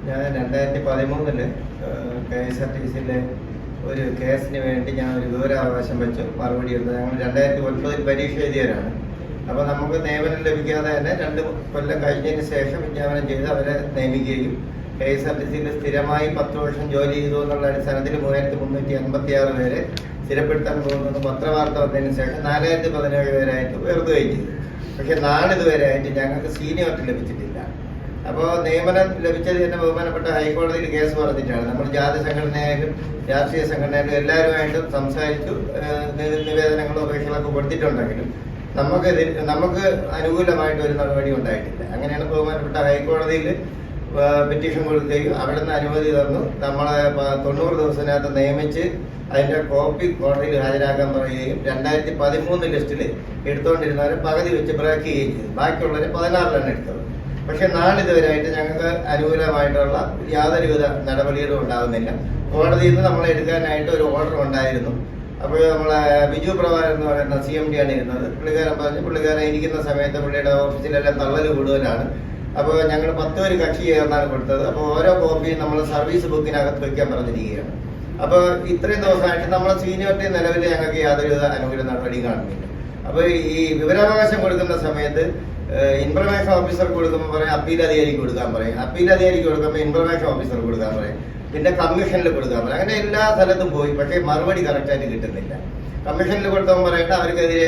ഞാൻ 2013 KSRTCയിലെ ഒരു കേസിന് വേണ്ടി ഞാൻ ഒരു വിവരാവകാശം വെച്ച് മറുപടി എടുത്തത്. ഞങ്ങൾ 2009 പരീക്ഷ എഴുതിയവരാണ്. അപ്പോൾ നമുക്ക് നിയമനം ലഭിക്കാതെ തന്നെ 2 കൊല്ലം കഴിഞ്ഞതിന് ശേഷം വിജ്ഞാപനം ചെയ്ത് അവരെ നിയമിക്കുകയും KSRTCയിൽ സ്ഥിരമായി 10 വർഷം ജോലി ചെയ്തു എന്നുള്ള അടിസ്ഥാനത്തിൽ 3386 പേരെ സ്ഥിരപ്പെടുത്താൻ പോകുന്നത് പത്രവാർത്ത വന്നതിന് ശേഷം 4017 പേരായിട്ട് ഉയർത്തുകയും ചെയ്തു. പക്ഷെ നാളിതുവരെയായിട്ട് ഞങ്ങൾക്ക് സീനിയോറിറ്റി ലഭിച്ചിട്ടില്ല. അപ്പോൾ നിയമനം ലഭിച്ചത് തന്നെ ബഹുമാനപ്പെട്ട ഹൈക്കോടതിയിൽ കേസ് പറഞ്ഞിട്ടാണ്. നമ്മൾ ജാതി സംഘടനയായാലും രാഷ്ട്രീയ സംഘടനയായാലും എല്ലാവരുമായിട്ടും സംസാരിച്ചു, നിവേദനങ്ങളോ അപേക്ഷകളൊക്കെ കൊടുത്തിട്ടുണ്ടെങ്കിലും നമുക്ക് അനുകൂലമായിട്ട് ഒരു നടപടി ഉണ്ടായിട്ടില്ല. അങ്ങനെയാണ് ബഹുമാനപ്പെട്ട ഹൈക്കോടതിയിൽ പെറ്റീഷൻ കൊടുക്കുകയും അവിടെ നിന്ന് അനുമതി തന്നു. നമ്മളെ 90 ദിവസത്തിനകത്ത് നിയമിച്ച് അതിൻ്റെ കോപ്പി കോടതിയിൽ ഹാജരാക്കാൻ പറയുകയും 2013 ലിസ്റ്റിൽ എടുത്തുകൊണ്ടിരുന്നവരെ പകുതി വെച്ച് ബ്രേക്ക് ചെയ്യുകയും ചെയ്തു. ബാക്കിയുള്ളവരെ 16 എടുത്തത്. പക്ഷെ നാളിതുവരെയായിട്ട് ഞങ്ങൾക്ക് അനുകൂലമായിട്ടുള്ള യാതൊരുവിധ നടപടികളും ഉണ്ടാകുന്നില്ല. കോടതിയിൽ നിന്ന് നമ്മളെ എടുക്കാനായിട്ട് ഒരു ഓർഡർ ഉണ്ടായിരുന്നു. അപ്പോൾ നമ്മളെ ബിജു പ്രഭാകരൻ എന്ന് പറയുന്ന CMD ആണ് ഇരുന്നത്. പുള്ളിക്കാരൻ പറഞ്ഞു, പുള്ളിക്കാരൻ ഇരിക്കുന്ന സമയത്ത് പുള്ളിയുടെ ഓഫീസിലെല്ലാം തള്ളൽ കൂടുതലാണ്. അപ്പോൾ ഞങ്ങൾ 10 പേര് കക്ഷി ചേർന്നാണ് കൊടുത്തത്. അപ്പോൾ ഓരോ കോപ്പിയും നമ്മൾ സർവീസ് ബുക്കിനകത്ത് വയ്ക്കാൻ പറഞ്ഞിരിക്കുകയാണ്. അപ്പോൾ ഇത്രയും ദിവസമായിട്ട് നമ്മളെ സീനിയോറിറ്റി നിലവിൽ ഞങ്ങൾക്ക് യാതൊരുവിധ അനുകൂല നടപടിയും കാണുന്നില്ല. അപ്പോൾ ഈ വിവരാവകാശം കൊടുക്കുന്ന സമയത്ത് ഇൻഫർമേഷൻ ഓഫീസർക്ക് കൊടുക്കുമ്പോൾ പറയും അപ്പീൽ അധികാരിക്ക് കൊടുക്കാൻ പറയും, അപ്പീൽ അധികാരിക്ക് കൊടുക്കുമ്പോൾ ഇൻഫർമേഷൻ ഓഫീസർക്ക് കൊടുക്കാൻ പറയും, പിന്നെ കമ്മീഷനിൽ കൊടുക്കാൻ പറയും. അങ്ങനെ എല്ലാ സ്ഥലത്തും പോയി, പക്ഷേ മറുപടി കറക്റ്റായിട്ട് കിട്ടുന്നില്ല. കമ്മീഷനിൽ കൊടുത്തവൻ പറയട്ടെ അവർക്കെതിരെ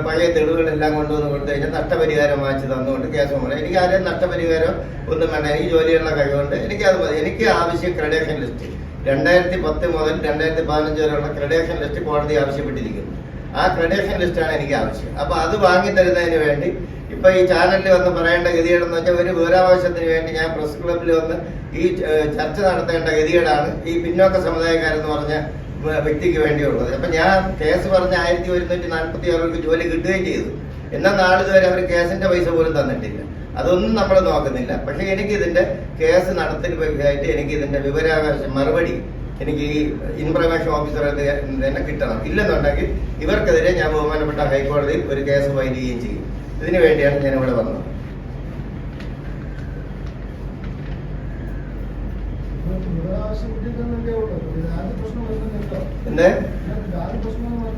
പഴയ തെളിവുകളെല്ലാം കൊണ്ടുവന്ന് കൊടുത്തു കഴിഞ്ഞാൽ നഷ്ടപരിഹാരം വാങ്ങിച്ച് തന്നുകൊണ്ട് കേസ് പറയാം. എനിക്ക് ആരെയും നഷ്ടപരിഹാരം ഒന്നും വേണ്ട, എനിക്ക് ജോലിയുള്ള കഴിവുണ്ട്, എനിക്കത് മതി. എനിക്ക് ആവശ്യം ക്രെഡേഷൻ ലിസ്റ്റ് 2010 മുതൽ 2015 വരെയുള്ള ക്രെഡേഷൻ ലിസ്റ്റ് കോടതി ആവശ്യപ്പെട്ടിരിക്കുന്നു. ആ ക്രെഡേഷൻ ലിസ്റ്റാണ് എനിക്ക് ആവശ്യം. അപ്പോൾ അത് വാങ്ങിത്തരുന്നതിന് വേണ്ടി ഇപ്പൊ ഈ ചാനലിൽ വന്ന് പറയേണ്ട ഗതികേടെന്ന് വെച്ചാൽ ഒരു വിവരാവകാശത്തിന് വേണ്ടി ഞാൻ പ്രസ് ക്ലബിൽ വന്ന് ഈ ചർച്ച നടത്തേണ്ട ഗതികേടാണ് ഈ പിന്നോക്ക സമുദായക്കാരെന്ന് പറഞ്ഞ വ്യക്തിക്ക് വേണ്ടിയുള്ളത്. അപ്പൊ ഞാൻ കേസ് പറഞ്ഞ 1146 ജോലി കിട്ടുകയും ചെയ്തു. എന്നാൽ നാളിതുവരെ അവർ കേസിന്റെ പൈസ പോലും തന്നിട്ടില്ല. അതൊന്നും നമ്മൾ നോക്കുന്നില്ല. പക്ഷെ എനിക്ക് ഇതിന്റെ കേസ് നടത്തിലായിട്ട് എനിക്ക് ഇതിന്റെ വിവരാവകാശം മറുപടി എനിക്ക് ഈ ഇൻഫർമേഷൻ ഓഫീസർ തന്നെ കിട്ടണം. ഇല്ലെന്നുണ്ടെങ്കിൽ ഇവർക്കെതിരെ ഞാൻ ബഹുമാനപ്പെട്ട ഹൈക്കോടതിയിൽ ഒരു കേസ് ഫയൽ ചെയ്യുകയും ചെയ്യും. ഇതിനു വേണ്ടിയാണ് ഞാൻ ഇവിടെ വന്നത്. എന്തേ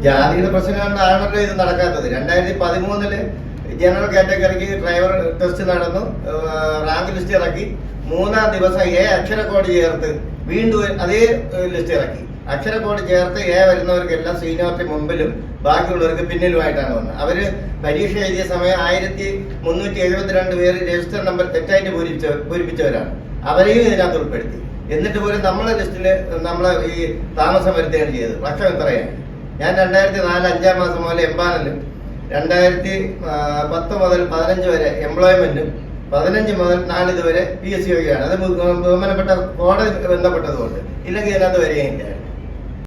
ജാതിയുടെ പ്രശ്നം കൊണ്ടാണല്ലോ ഇത് നടക്കാത്തത്. 2013 ജനറൽ കാറ്റഗറിക്ക് ഡ്രൈവർ ടെസ്റ്റ് നടന്നു, റാങ്ക് ലിസ്റ്റ് ഇറക്കി. 3-ാം ദിവസം അക്ഷരക്കോഡ് ചേർത്ത് വീണ്ടും അതേ ലിസ്റ്റ് ഇറക്കി. അക്ഷരക്കോഡ് ചേർത്ത് വരുന്നവർക്കെല്ലാം സീനിയോറിറ്റി മുമ്പിലും ബാക്കിയുള്ളവർക്ക് പിന്നിലുമായിട്ടാണ് വന്നത്. അവര് പരീക്ഷ എഴുതിയ സമയം 1372 പേര് രജിസ്റ്റർ നമ്പർ തെറ്റായിട്ട് പൂരിപ്പിച്ചവരാണ്. അവരെയും ഇതിനകത്ത് ഉൾപ്പെടുത്തി. എന്നിട്ട് പോലും നമ്മളെ ലിസ്റ്റില് നമ്മളെ ഈ താമസം വരുത്തുകയാണ് ചെയ്തത്. പക്ഷം എത്രയാണ്? ഞാൻ 2004 5-ാം മാസം മുതൽ എംപാനലും 2010 മുതൽ 15 വരെ എംപ്ലോയ്മെന്റും 15 മുതൽ 4 വരെ PSC വഴിയാണ്. അത് ബഹുമാനപ്പെട്ട കോടതി ബന്ധപ്പെട്ടതുകൊണ്ട് ഇല്ലെങ്കിൽ ഇതിനകത്ത് വരികയില്ല.